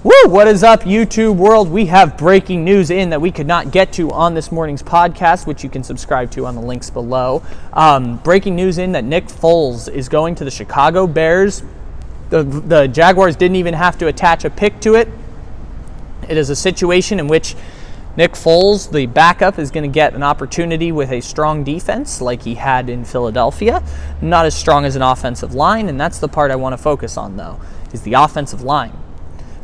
Woo! What is up, YouTube world? We have breaking news in that we could not get to on this morning's podcast, which you can subscribe to on the links below. Breaking news in that Nick Foles is going to the Chicago Bears. The Jaguars didn't even have to attach a pick to it. It is a situation in which Nick Foles, the backup, is going to get an opportunity with a strong defense like he had in Philadelphia. Not as strong as an offensive line, and that's the part I want to focus on, though, is the offensive line.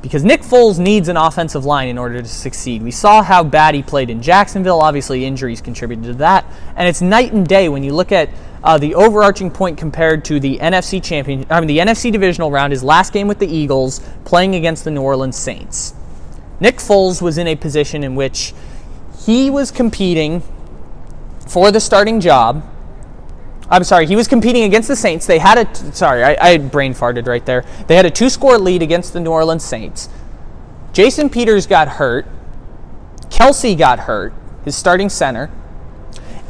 Because Nick Foles needs an offensive line in order to succeed. We saw how bad he played in Jacksonville. Obviously, injuries contributed to that. And it's night and day when you look at the overarching point compared to the NFC divisional round, his last game with the Eagles, playing against the New Orleans Saints. Nick Foles was in a position in which he was competing for the starting job. He was competing against the Saints. They had I brain farted right there. They had a 2-score lead against the New Orleans Saints. Jason Peters got hurt. Kelsey got hurt, his starting center.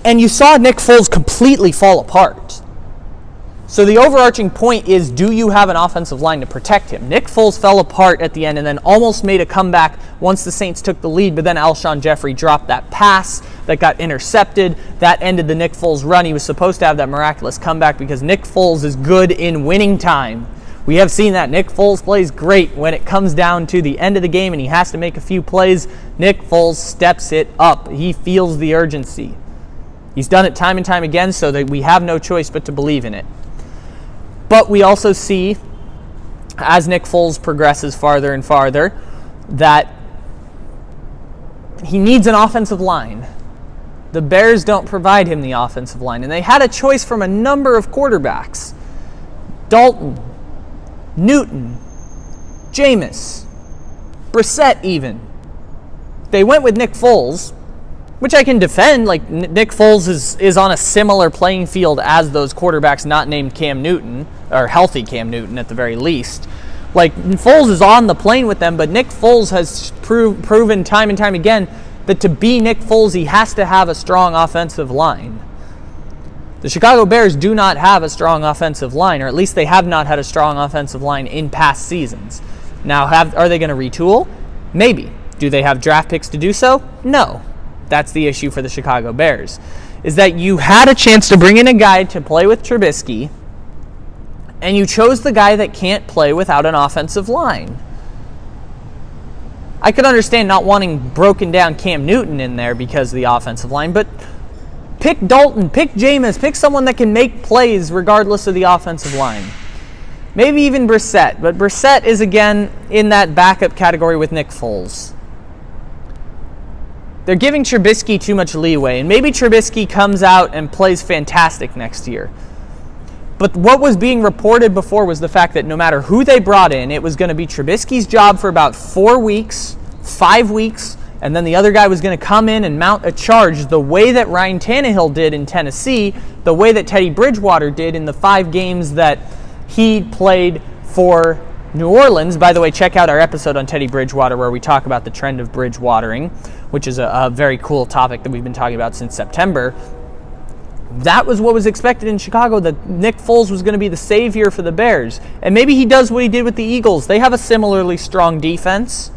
And you saw Nick Foles completely fall apart. So the overarching point is, do you have an offensive line to protect him? Nick Foles fell apart at the end and then almost made a comeback once the Saints took the lead, but then Alshon Jeffrey dropped that pass that got intercepted. That ended the Nick Foles run. He was supposed to have that miraculous comeback because Nick Foles is good in winning time. We have seen that. Nick Foles plays great when it comes down to the end of the game and he has to make a few plays. Nick Foles steps it up. He feels the urgency. He's done it time and time again, so that we have no choice but to believe in it. But we also see, as Nick Foles progresses farther and farther, that he needs an offensive line. The Bears don't provide him the offensive line, and they had a choice from a number of quarterbacks. Dalton, Newton, Jameis, Brissett even. They went with Nick Foles, which I can defend. Like, Nick Foles is on a similar playing field as those quarterbacks not named Cam Newton, or healthy Cam Newton at the very least. Like, Foles is on the plane with them, but Nick Foles has proven time and time again that to be Nick Foles, he has to have a strong offensive line. The Chicago Bears do not have a strong offensive line, or at least they have not had a strong offensive line in past seasons. Now, are they going to retool? Maybe. Do they have draft picks to do so? No. That's the issue for the Chicago Bears, is that you had a chance to bring in a guy to play with Trubisky, and you chose the guy that can't play without an offensive line. I could understand not wanting broken down Cam Newton in there because of the offensive line, but pick Dalton, pick Jameis, pick someone that can make plays regardless of the offensive line. Maybe even Brissett, but Brissett is again in that backup category with Nick Foles. They're giving Trubisky too much leeway, and maybe Trubisky comes out and plays fantastic next year. But what was being reported before was the fact that no matter who they brought in, it was going to be Trubisky's job for about 4 weeks, 5 weeks, and then the other guy was going to come in and mount a charge the way that Ryan Tannehill did in Tennessee, the way that Teddy Bridgewater did in the 5 games that he played for New Orleans. By the way, check out our episode on Teddy Bridgewater where we talk about the trend of Bridgewatering, which is a very cool topic that we've been talking about since September. That was what was expected in Chicago, that Nick Foles was going to be the savior for the Bears. And maybe he does what he did with the Eagles. They have a similarly strong defense,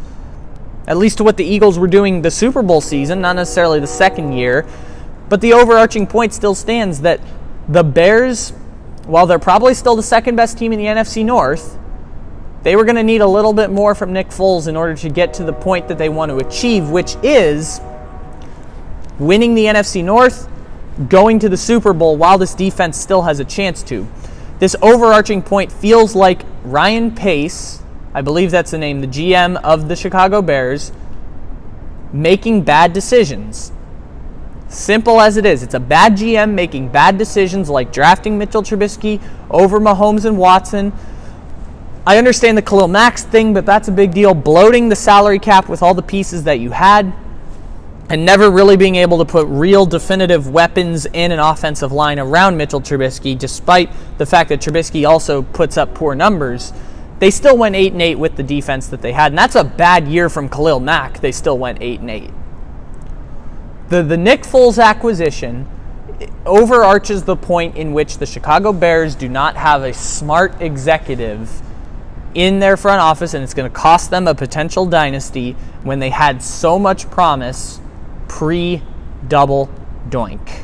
at least to what the Eagles were doing the Super Bowl season, not necessarily the second year. But the overarching point still stands that the Bears, while they're probably still the second best team in the NFC North, they were going to need a little bit more from Nick Foles in order to get to the point that they want to achieve, which is winning the NFC North, going to the Super Bowl while this defense still has a chance to. This overarching point feels like Ryan Pace, I believe that's the name, the GM of the Chicago Bears, making bad decisions. Simple as it is. It's a bad GM making bad decisions like drafting Mitchell Trubisky over Mahomes and Watson. I understand the Khalil Mack thing, but that's a big deal. Bloating the salary cap with all the pieces that you had and never really being able to put real definitive weapons in an offensive line around Mitchell Trubisky, despite the fact that Trubisky also puts up poor numbers. They still went 8-8 with the defense that they had, and that's a bad year from Khalil Mack. They still went 8-8. The Nick Foles acquisition overarches the point in which the Chicago Bears do not have a smart executive in their front office, and it's going to cost them a potential dynasty when they had so much promise pre-double doink.